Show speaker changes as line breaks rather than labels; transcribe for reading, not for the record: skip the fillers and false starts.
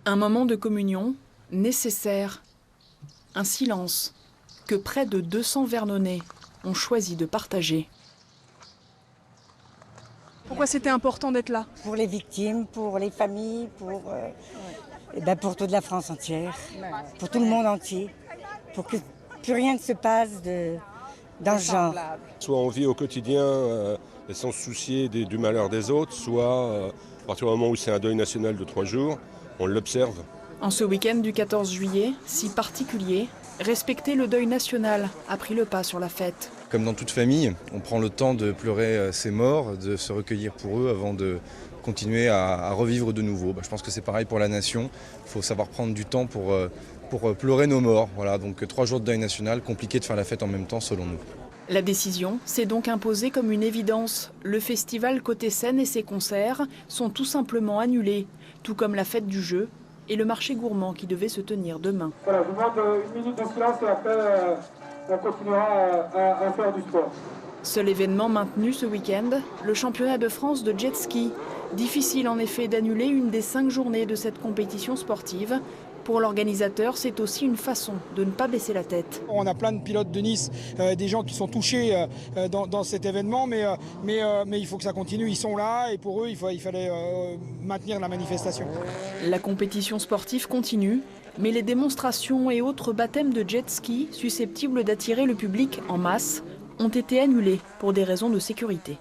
Un moment de communion nécessaire, un silence que près de 200 Vernonais ont choisi de partager. Pourquoi c'était important d'être là?
Pour les victimes, pour les familles, pour toute la France entière, pour tout le monde entier, pour que plus rien ne se passe dans ce genre.
Soit on vit au quotidien et sans se soucier du malheur des autres, soit à partir du moment où c'est un deuil national de 3 jours, on l'observe.
En ce week-end du 14 juillet, si particulier, respecter le deuil national a pris le pas sur la fête.
Comme dans toute famille, on prend le temps de pleurer ses morts, de se recueillir pour eux avant de continuer à revivre de nouveau. Je pense que c'est pareil pour la nation. Il faut savoir prendre du temps pour pleurer nos morts. Voilà, donc 3 jours de deuil national, compliqué de faire la fête en même temps selon nous.
La décision s'est donc imposée comme une évidence. Le festival Côté Scène et ses concerts sont tout simplement annulés, tout comme la fête du jeu et le marché gourmand qui devait se tenir demain.
Voilà, je vous demande une minute de silence et après on continuera à faire du sport.
Seul événement maintenu ce week-end, le championnat de France de jet ski. Difficile en effet d'annuler une des 5 journées de cette compétition sportive. Pour l'organisateur, c'est aussi une façon de ne pas baisser la tête.
On a plein de pilotes de Nice, des gens qui sont touchés dans cet événement, mais il faut que ça continue. Ils sont là et pour eux, il fallait maintenir la manifestation.
La compétition sportive continue, mais les démonstrations et autres baptêmes de jet ski susceptibles d'attirer le public en masse ont été annulés pour des raisons de sécurité.